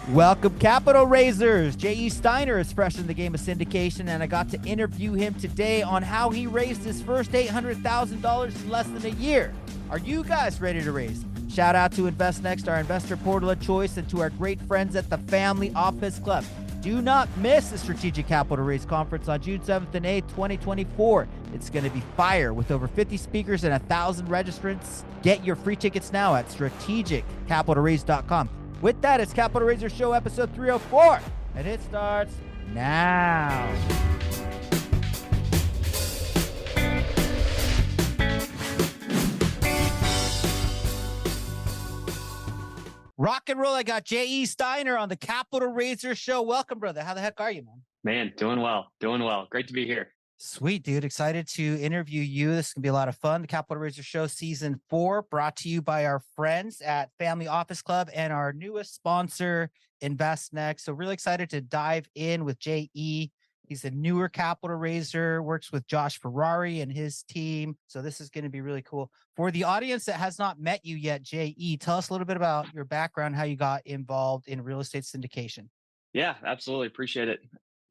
Welcome, capital raisers. J.E. Steiner is fresh in the game of syndication, and I got to interview him today on how he raised his first $800,000 in less than a year. Are you guys ready to raise? Shout out to InvestNext, our investor portal of choice, and to our great friends at the Family Office Club. Do not miss the Strategic Capital Raise Conference on June 7th and 8th, 2024. It's going to be fire with over 50 speakers and 1,000 registrants. Get your free tickets now at strategiccapitalraise.com. With that, it's Capital Raiser Show episode 304, and it starts now. Rock and roll. I got J.E. Steiner on the Capital Raiser Show. Welcome, brother. How the heck are you, man? Man, doing well. Great to be here. Sweet, dude. Excited to interview you. This is going to be a lot of fun. The Capital Raiser Show Season 4, brought to you by our friends at Family Office Club and our newest sponsor, InvestNext. So really excited to dive in with J.E. He's a newer capital raiser, works with Josh Ferrari and his team. So this is going to be really cool. For the audience that has not met you yet, J.E., tell us a little bit about your background, how you got involved in real estate syndication. Yeah, absolutely. Appreciate it.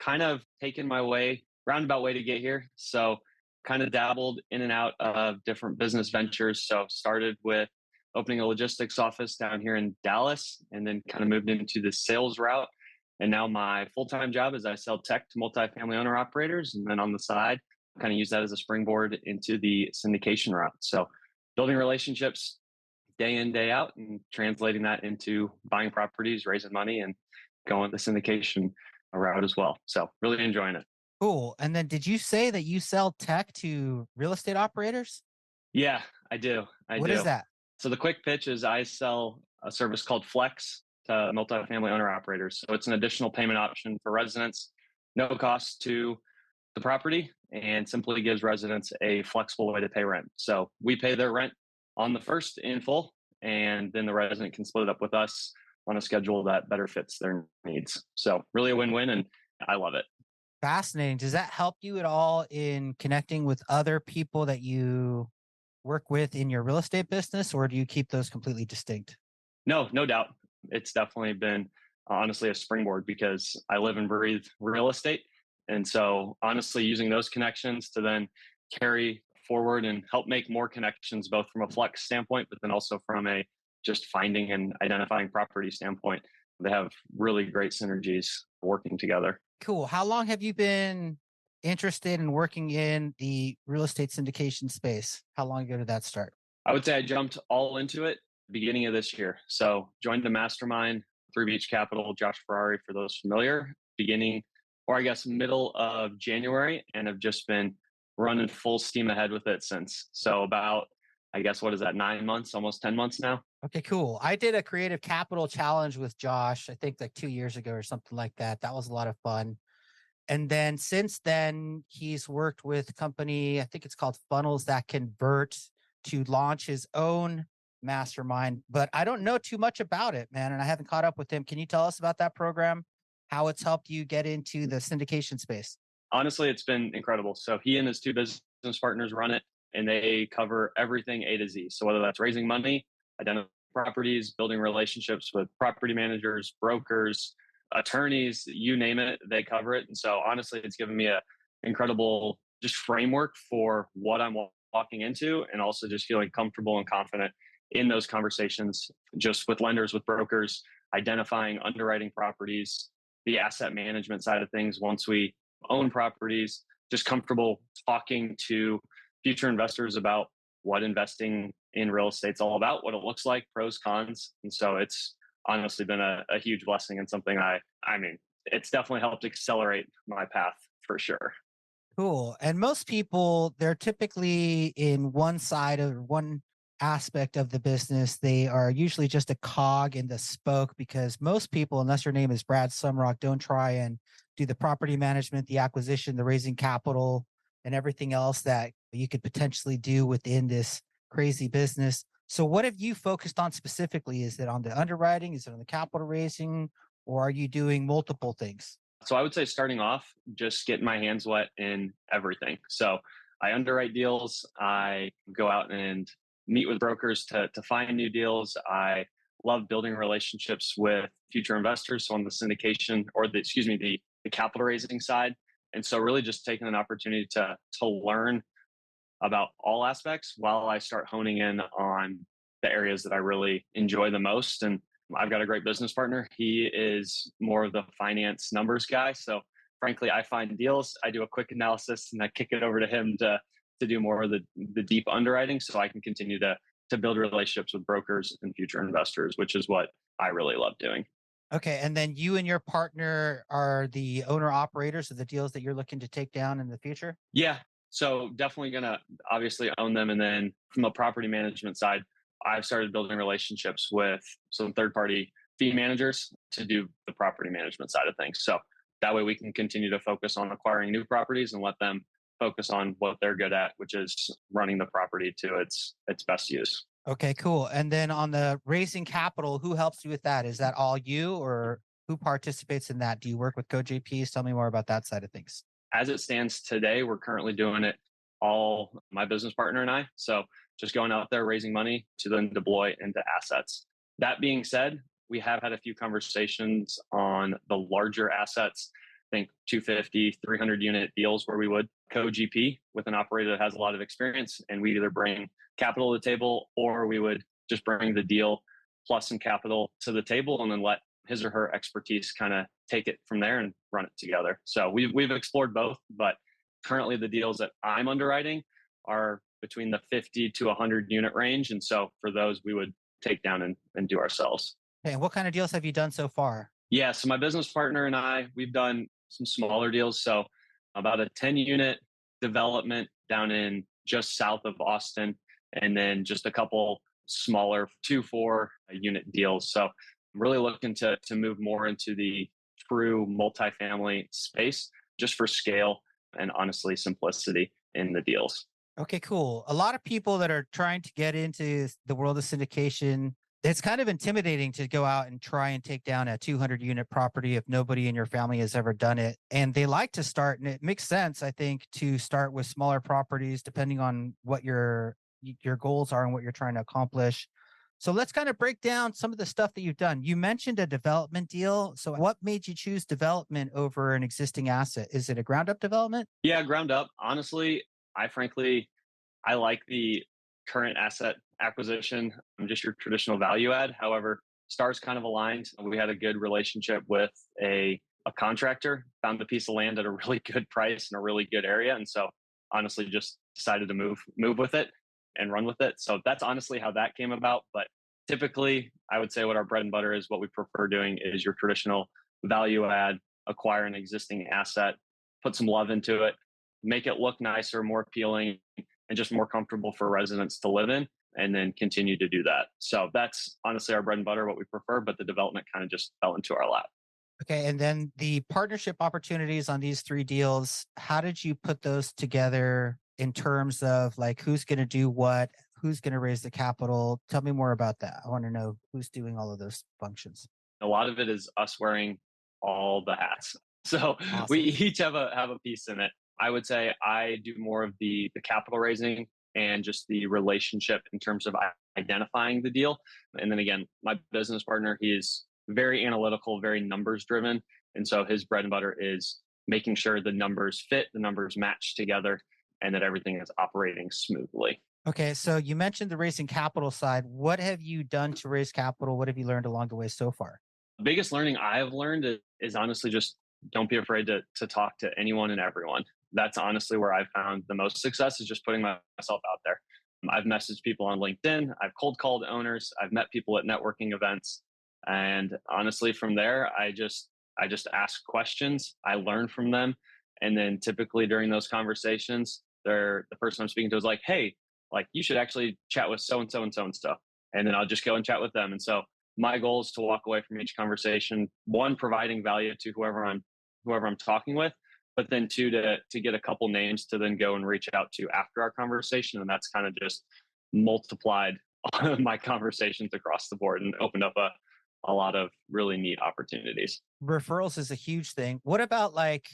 Kind of taken my roundabout way to get here. So kind of dabbled in and out of different business ventures. So started with opening a logistics office down here in Dallas, and then kind of moved into the sales route. And now my full-time job is I sell tech to multifamily owner operators. And then on the side, kind of use that as a springboard into the syndication route. So building relationships day in, day out, and translating that into buying properties, raising money, and going the syndication route as well. So really enjoying it. Cool. And then did you say that you sell tech to real estate operators? Yeah, I do. What is that? So the quick pitch is I sell a service called Flex to multifamily owner operators. So it's an additional payment option for residents, no cost to the property, and simply gives residents a flexible way to pay rent. So we pay their rent on the first in full, and then the resident can split it up with us on a schedule that better fits their needs. So really a win-win, and I love it. Fascinating. Does that help you at all in connecting with other people that you work with in your real estate business, or do you keep those completely distinct? No doubt. It's definitely been honestly a springboard because I live and breathe real estate. And so honestly, using those connections to then carry forward and help make more connections, both from a flex standpoint, but then also from a just finding and identifying property standpoint, they have really great synergies working together. Cool. How long have you been interested in working in the real estate syndication space? How long ago did that start? I would say I jumped all into it beginning of this year. So joined the mastermind, Three Beach Capital, Josh Ferrari, for those familiar, beginning, or I guess middle of January, and have just been running full steam ahead with it since. So about, I guess, what is that, 9 months, almost 10 months now? Okay, cool. I did a creative capital challenge with Josh, I think like 2 years ago or something like that. That was a lot of fun. And then since then, he's worked with a company, I think it's called Funnels That Convert, to launch his own mastermind. But I don't know too much about it, man, and I haven't caught up with him. Can you tell us about that program, how it's helped you get into the syndication space? Honestly, it's been incredible. So he and his two business partners run it, and they cover everything A to Z. So whether that's raising money, identifying properties, building relationships with property managers, brokers, attorneys, you name it, they cover it. And so honestly, it's given me a incredible just framework for what I'm walking into, and also just feeling comfortable and confident in those conversations, just with lenders, with brokers, identifying, underwriting properties, the asset management side of things once we own properties, just comfortable talking to future investors about what investing in real estate's all about, what it looks like, pros, cons. And so it's honestly been a huge blessing, and something I mean, it's definitely helped accelerate my path for sure. Cool. And most people, they're typically in one side of one aspect of the business. They are usually just a cog in the spoke, because most people, unless your name is Brad Sumrock, don't try and do the property management, the acquisition, the raising capital, and everything else that you could potentially do within this crazy business. So what have you focused on specifically? Is it on the underwriting? Is it on the capital raising? Or are you doing multiple things? So I would say starting off, just getting my hands wet in everything. So I underwrite deals. I go out and meet with brokers to find new deals. I love building relationships with future investors. So on the syndication or the capital raising side. And so really just taking an opportunity to learn about all aspects while I start honing in on the areas that I really enjoy the most. And I've got a great business partner. He is more of the finance numbers guy. So frankly, I find deals, I do a quick analysis, and I kick it over to him to do more of the deep underwriting so I can continue to build relationships with brokers and future investors, which is what I really love doing. Okay. And then you and your partner are the owner operators of the deals that you're looking to take down in the future? Yeah. So definitely going to obviously own them. And then from a property management side, I've started building relationships with some third party fee managers to do the property management side of things. So that way we can continue to focus on acquiring new properties and let them focus on what they're good at, which is running the property to its best use. Okay, cool. And then on the raising capital, who helps you with that? Is that all you, or who participates in that? Do you work with co-GPs? Tell me more about that side of things. As it stands today, we're currently doing it all my business partner and I. So just going out there raising money to then deploy into assets. That being said, we have had a few conversations on the larger assets. I think 250, 300 unit deals where we would co-GP with an operator that has a lot of experience, and we either bring capital to the table or we would just bring the deal plus some capital to the table and then let his or her expertise kind of take it from there and run it together. So we've explored both, but currently the deals that I'm underwriting are between the 50 to 100 unit range. And so for those, we would take down and do ourselves. Okay, and what kind of deals have you done so far? Yeah. So my business partner and I, we've done some smaller deals. So about a 10 unit development down in just south of Austin, and then just a couple smaller 2-4 unit deals. So I'm really looking to move more into the true multifamily space just for scale and honestly simplicity in the deals. Okay, cool. A lot of people that are trying to get into the world of syndication, it's kind of intimidating to go out and try and take down a 200 unit property if nobody in your family has ever done it. And they like to start, and it makes sense, I think, to start with smaller properties depending on what your goals are and what you're trying to accomplish. So let's kind of break down some of the stuff that you've done. You mentioned a development deal. So what made you choose development over an existing asset? Is it a ground up development? Yeah, ground up. Honestly, I like the current asset acquisition, just your traditional value add. However, stars kind of aligned. We had a good relationship with a contractor, found a piece of land at a really good price in a really good area. And so honestly just decided to move with it and run with it. So that's honestly how that came about. But typically I would say what our bread and butter is, what we prefer doing is your traditional value add, acquire an existing asset, put some love into it, make it look nicer, more appealing, and just more comfortable for residents to live in, and then continue to do that. So that's honestly our bread and butter, what we prefer, but the development kind of just fell into our lap. Okay. And then the partnership opportunities on these three deals, how did you put those together in terms of like who's going to do what, who's going to raise the capital? Tell me more about that. I want to know who's doing all of those functions. A lot of it is us wearing all the hats. So Awesome. we each have a piece in it. I would say I do more of the capital raising and just the relationship in terms of identifying the deal. And then again, my business partner, he is very analytical, very numbers driven. And so his bread and butter is making sure the numbers fit, the numbers match together, and that everything is operating smoothly. Okay. So you mentioned the raising capital side. What have you done to raise capital? What have you learned along the way so far? The biggest learning I have learned is honestly just don't be afraid to talk to anyone and everyone. That's honestly where I've found the most success, is just putting myself out there. I've messaged people on LinkedIn. I've cold called owners. I've met people at networking events. And honestly, from there, I just ask questions. I learn from them. And then typically during those conversations, the person I'm speaking to is like, hey, like you should actually chat with so and so and so and so. And then I'll just go and chat with them. And so my goal is to walk away from each conversation, one, providing value to whoever I'm talking with, but then two, to get a couple names to then go and reach out to after our conversation. And that's kind of just multiplied my conversations across the board and opened up a lot of really neat opportunities. Referrals is a huge thing. What about like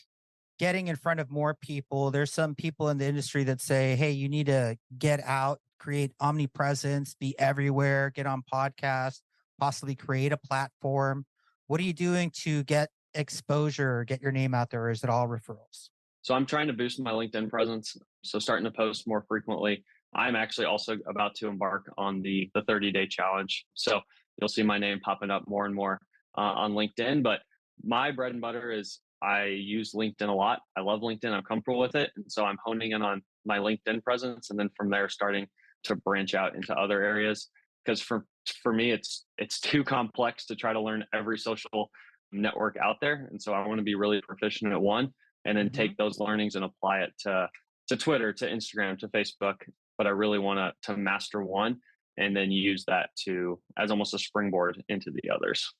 getting in front of more people? There's some people in the industry that say, hey, you need to get out, create omnipresence, be everywhere, get on podcasts. possibly create a platform? What are you doing to get exposure, get your name out there, or is it all referrals? So I'm trying to boost my LinkedIn presence. So starting to post more frequently. I'm actually also about to embark on the 30-day challenge. So you'll see my name popping up more and more on LinkedIn. But my bread and butter is I use LinkedIn a lot. I love LinkedIn. I'm comfortable with it. And so I'm honing in on my LinkedIn presence. And then from there, starting to branch out into other areas. Because for me, it's too complex to try to learn every social network out there. And so I want to be really proficient at one and then Mhm. take those learnings and apply it to Twitter, to Instagram, to Facebook. But I really want to master one and then use that to as almost a springboard into the others.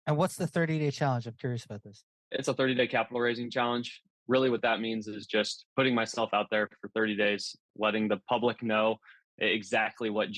And what's the 30-day challenge? I'm curious about this. It's a 30-day capital raising challenge. Really, what that means is just putting myself out there for 30 days, letting the public know exactly what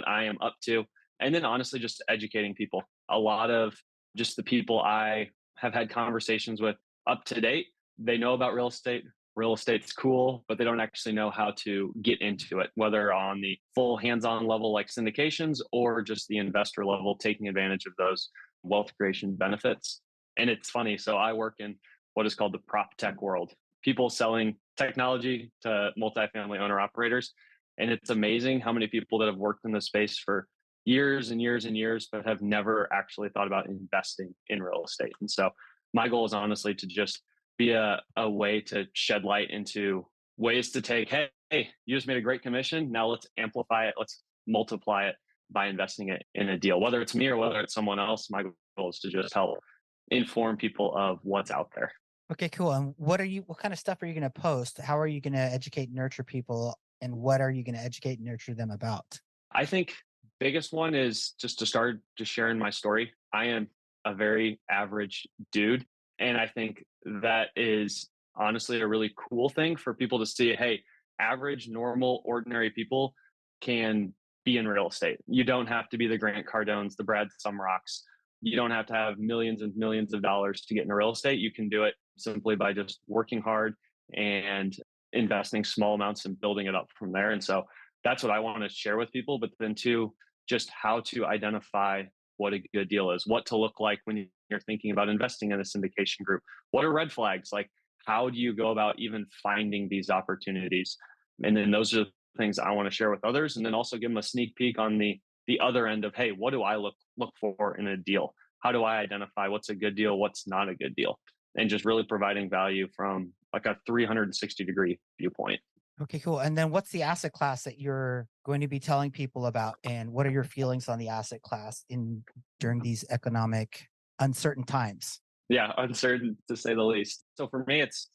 I am up to, and then honestly, just educating people. A lot of just the people I have had conversations with up to date, they know about real estate. Real estate's cool, but they don't actually know how to get into it, whether on the full hands on level like syndications or just the investor level, taking advantage of those wealth creation benefits. And it's funny. So I work in what is called the prop tech world, people selling technology to multifamily owner operators. And it's amazing how many people that have worked in the space for years and years and years, but have never actually thought about investing in real estate. And so my goal is honestly to just be a way to shed light into ways to take, hey, you just made a great commission. Now let's amplify it. Let's multiply it by investing it in a deal, whether it's me or whether it's someone else. My goal is to just help inform people of what's out there. Okay, cool. And what kind of stuff are you going to post? How are you going to educate and nurture people? And what are you going to educate and nurture them about? I think biggest one is just to start just sharing my story. I am a very average dude. And I think that is honestly a really cool thing for people to see. Hey, average, normal, ordinary people can be in real estate. You don't have to be the Grant Cardones, the Brad Sumrocks. You don't have to have millions and millions of dollars to get into real estate. You can do it simply by just working hard and investing small amounts and building it up from there. And so that's what I want to share with people. But then, two, just how to identify what a good deal is, what to look like when you're thinking about investing in a syndication group. What are red flags? Like, how do you go about even finding these opportunities? And then those are the things I want to share with others. And then also give them a sneak peek on the other end of, hey, what do I look for in a deal? How do I identify what's a good deal, what's not a good deal? And just really providing value from like a 360-degree viewpoint. Okay, cool. And then what's the asset class that you're going to be telling people about? And what are your feelings on the asset class during these economic uncertain times? Yeah, uncertain to say the least. So for me, it's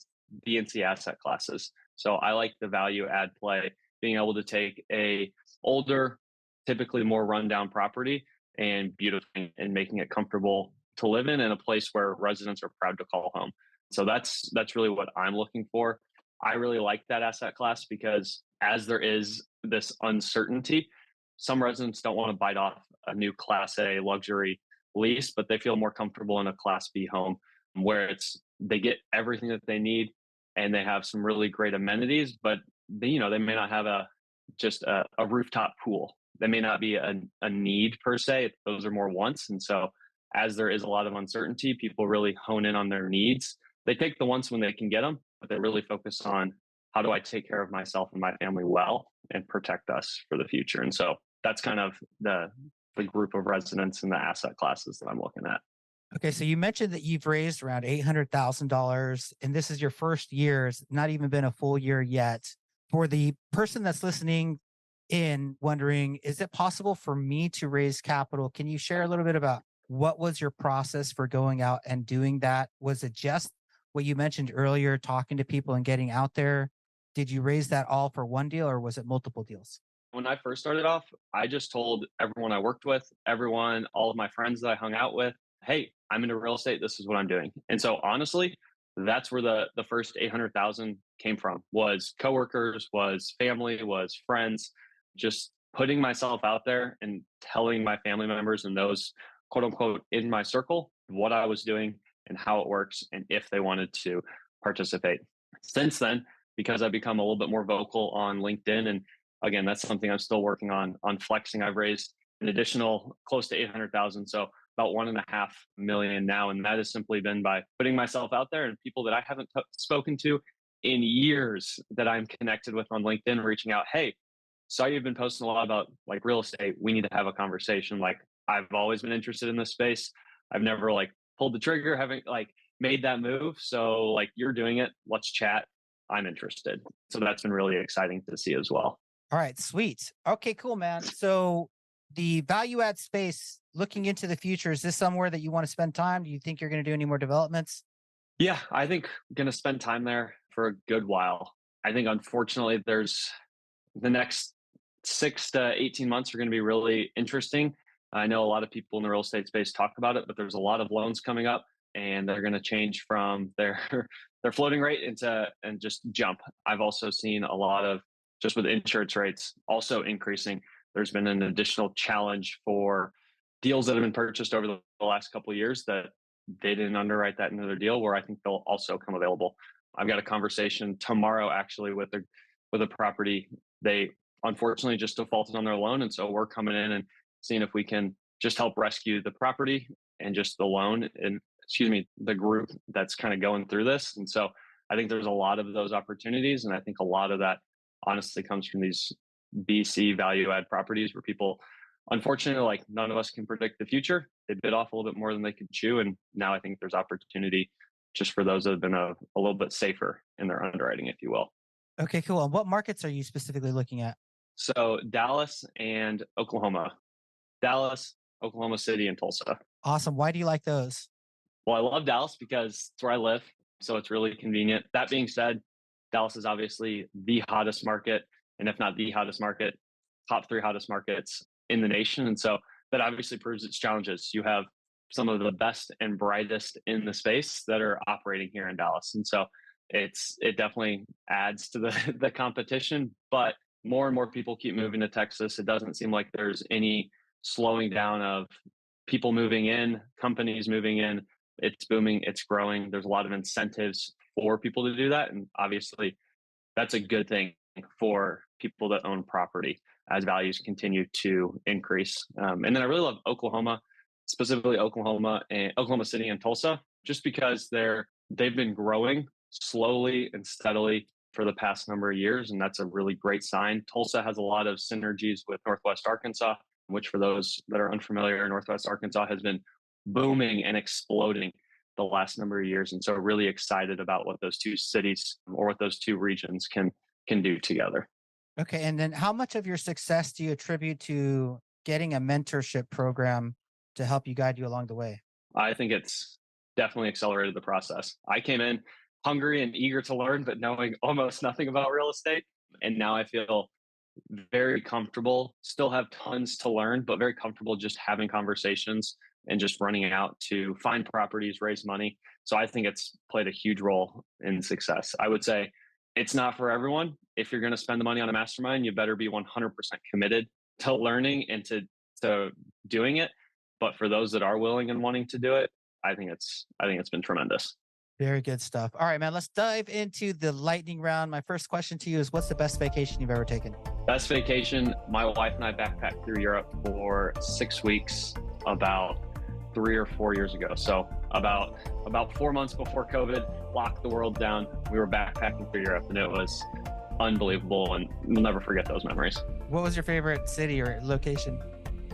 BNC asset classes. So I like the value add play, being able to take a older, typically more rundown property and beautifying and making it comfortable to live in a place where residents are proud to call home. So that's really what I'm looking for. I really like that asset class because as there is this uncertainty, some residents don't want to bite off a new class A luxury lease, but they feel more comfortable in a class B home where they get everything that they need and they have some really great amenities, but they may not have a rooftop pool. They may not be a need per se. Those are more wants. And so as there is a lot of uncertainty, people really hone in on their needs. They take the wants when they can get them, but they really focus on how do I take care of myself and my family well and protect us for the future. And so that's kind of the group of residents and the asset classes that I'm looking at. Okay, so you mentioned that you've raised around $800,000, and this is your first year. It's not even been a full year yet. For the person that's listening in, wondering, is it possible for me to raise capital? Can you share a little bit about what was your process for going out and doing that? Was it just what you mentioned earlier, talking to people and getting out there? Did you raise that all for one deal, or was it multiple deals? When I first started off, I just told everyone I worked with, all of my friends that I hung out with, hey, I'm into real estate. This is what I'm doing. And so honestly, that's where the first 800,000 came from, was coworkers, was family, was friends, just putting myself out there and telling my family members and those quote unquote in my circle what I was doing and how it works and if they wanted to participate. Since then, because I've become a little bit more vocal on LinkedIn, and again, that's something I'm still working on flexing. I've raised an additional close to 800,000. So about 1.5 million now. And that has simply been by putting myself out there and people that I haven't spoken to in years that I'm connected with on LinkedIn, reaching out, hey, saw you've been posting a lot about like real estate. We need to have a conversation. Like I've always been interested in this space. I've never like pulled the trigger, haven't like made that move. So like you're doing it. Let's chat. I'm interested. So that's been really exciting to see as well. All right, sweet. Okay, cool, man. So the value add space, looking into the future, is this somewhere that you want to spend time? Do you think you're going to do any more developments? Yeah, I think I'm going to spend time there for a good while. I think unfortunately there's the next 6 to 18 months are going to be really interesting. I know a lot of people in the real estate space talk about it, but there's a lot of loans coming up and they're going to change from their their floating rate into and just jump. I've also seen a lot of just with insurance rates also increasing. There's been an additional challenge for deals that have been purchased over the last couple of years that they didn't underwrite that into their deal, where I think they'll also come available. I've got a conversation tomorrow actually with a property. They unfortunately just defaulted on their loan, and so we're coming in and seeing if we can just help rescue the property and just the loan and the group that's kind of going through this. And so I think there's a lot of those opportunities, and I think a lot of that honestly comes from these BC value add properties where people, unfortunately, like none of us can predict the future. They bit off a little bit more than they could chew. And now I think there's opportunity just for those that have been a little bit safer in their underwriting, if you will. Okay, cool. And what markets are you specifically looking at? So Dallas and Oklahoma. Dallas, Oklahoma City, and Tulsa. Awesome. Why do you like those? Well, I love Dallas because it's where I live. So it's really convenient. That being said, Dallas is obviously the hottest market. And if not the hottest market, top 3 hottest markets in the nation. And so that obviously proves its challenges. You have some of the best and brightest in the space that are operating here in Dallas. And so it definitely adds to the competition, but more and more people keep moving to Texas. It doesn't seem like there's any slowing down of people moving in, companies moving in. It's booming, it's growing. There's a lot of incentives for people to do that. And obviously that's a good thing for people that own property as values continue to increase. And then I really love Oklahoma, specifically Oklahoma City and Tulsa, just because they've been growing slowly and steadily for the past number of years. And that's a really great sign. Tulsa has a lot of synergies with Northwest Arkansas, which for those that are unfamiliar, Northwest Arkansas has been booming and exploding the last number of years. And so really excited about what those two cities or what those two regions can do together. Okay. And then how much of your success do you attribute to getting a mentorship program to help you guide you along the way? I think it's definitely accelerated the process. I came in hungry and eager to learn, but knowing almost nothing about real estate. And now I feel very comfortable, still have tons to learn, but very comfortable just having conversations and just running out to find properties, raise money. So I think it's played a huge role in success. I would say it's not for everyone. If you're going to spend the money on a mastermind, you better be 100% committed to learning and to doing it. But for those that are willing and wanting to do it, I think it's been tremendous. Very good stuff. All right, man, let's dive into the lightning round. My first question to you is, what's the best vacation you've ever taken? Best vacation, my wife and I backpacked through Europe for 6 weeks about 3 or 4 years ago. So about 4 months before COVID locked the world down, we were backpacking through Europe, and it was unbelievable, and we'll never forget those memories. What was your favorite city or location?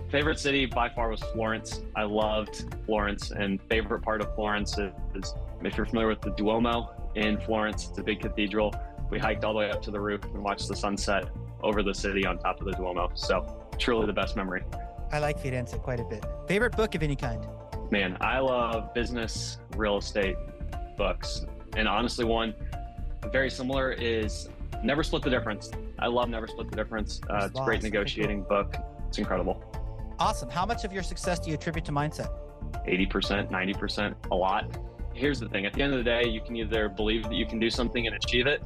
Favorite city by far was Florence. I loved Florence, and favorite part of Florence is if you're familiar with the Duomo in Florence, it's a big cathedral. We hiked all the way up to the roof and watched the sunset over the city on top of the Duomo. So truly the best memory. I like Firenze quite a bit. Favorite book of any kind? Man, I love business, real estate books. And honestly, one very similar is Never Split the Difference. I love Never Split the Difference. It's a great negotiating book. It's incredible. Awesome. How much of your success do you attribute to mindset? 80%, 90%, a lot. Here's the thing. At the end of the day, you can either believe that you can do something and achieve it,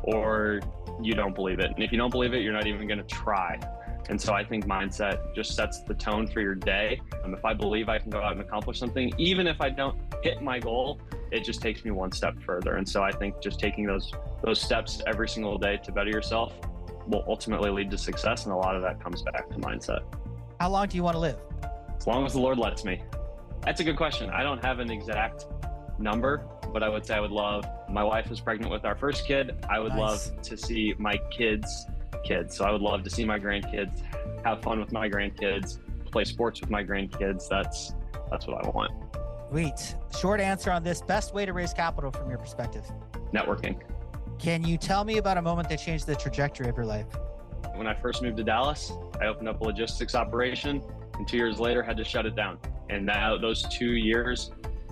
or you don't believe it. And if you don't believe it, you're not even going to try. And so I think mindset just sets the tone for your day. If I believe I can go out and accomplish something, even if I don't hit my goal, it just takes me one step further. And so I think just taking those steps every single day to better yourself will ultimately lead to success. And a lot of that comes back to mindset. How long do you want to live? As long as the Lord lets me. That's a good question. I don't have an exact number, but I would say I would love, my wife was pregnant with our first kid. I would love to see my kids. So I would love to see my grandkids, have fun with my grandkids, play sports with my grandkids. That's what I want. Sweet. Short answer on this. Best way to raise capital from your perspective? Networking. Can you tell me about a moment that changed the trajectory of your life? When I first moved to Dallas, I opened up a logistics operation, and 2 years later had to shut it down. And those 2 years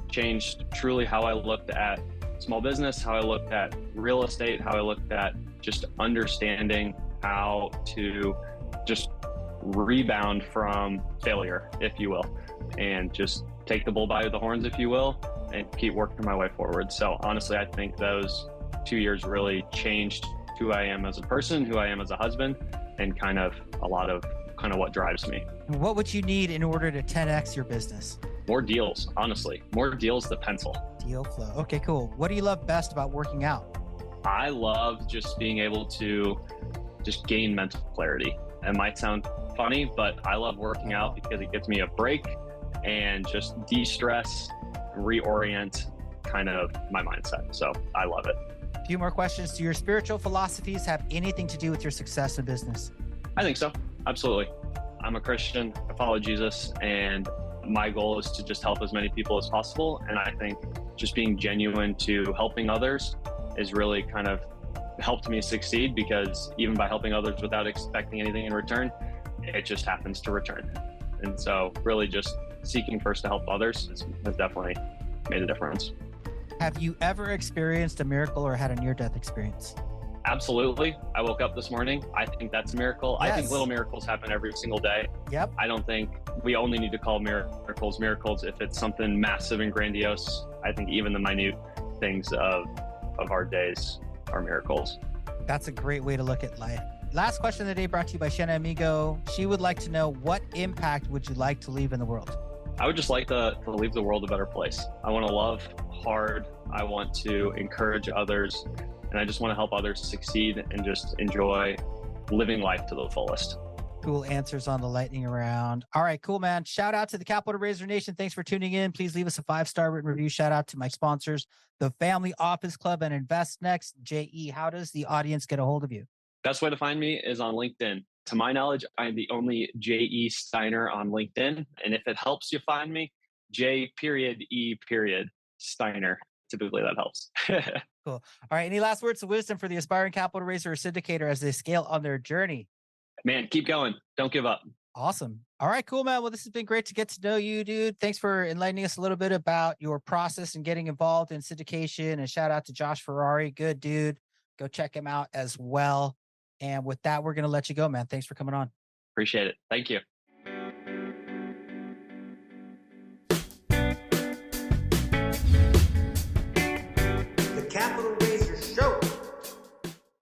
changed truly how I looked at small business, how I looked at real estate, how I looked at just understanding how to just rebound from failure, if you will, and just take the bull by the horns, if you will, and keep working my way forward. So honestly, I think those 2 years really changed who I am as a person, who I am as a husband, and kind of a lot of what drives me. And what would you need in order to 10x your business? More deals, honestly. More deals to pencil. Deal flow. Okay, cool. What do you love best about working out? I love just being able to just gain mental clarity. It might sound funny, but I love working out because it gives me a break and just de-stress, reorient kind of my mindset. So I love it. A few more questions. Do your spiritual philosophies have anything to do with your success in business? I think so. Absolutely. I'm a Christian. I follow Jesus, and my goal is to just help as many people as possible. And I think just being genuine to helping others is really kind of helped me succeed, because even by helping others without expecting anything in return, it just happens to return. And so really just seeking first to help others has definitely made a difference. Have you ever experienced a miracle or had a near-death experience? Absolutely. I woke up this morning. I think that's a miracle. Yes. I think little miracles happen every single day. Yep. I don't think we only need to call miracles if it's something massive and grandiose. I think even the minute things of our days are miracles. That's a great way to look at life. Last question of the day brought to you by Shena Amigo. She would like to know, what impact would you like to leave in the world? I would just like to leave the world a better place. I want to love hard. I want to encourage others, and I just want to help others succeed and just enjoy living life to the fullest. Cool answers on the lightning round. All right, cool, man. Shout out to the Capital Raiser Nation. Thanks for tuning in. Please leave us a 5-star written review. Shout out to my sponsors, the Family Office Club and Invest Next. JE, how does the audience get a hold of you? Best way to find me is on LinkedIn. To my knowledge, I'm the only J.E. Steiner on LinkedIn. And if it helps you find me, J.E. Steiner. Typically that helps. Cool. All right. Any last words of wisdom for the aspiring capital raiser or syndicator as they scale on their journey? Man, keep going. Don't give up. Awesome. All right, cool, man. Well, this has been great to get to know you, dude. Thanks for enlightening us a little bit about your process and getting involved in syndication. And shout out to Josh Ferrari. Good dude. Go check him out as well. And with that, we're going to let you go, man. Thanks for coming on. Appreciate it. Thank you. The Capital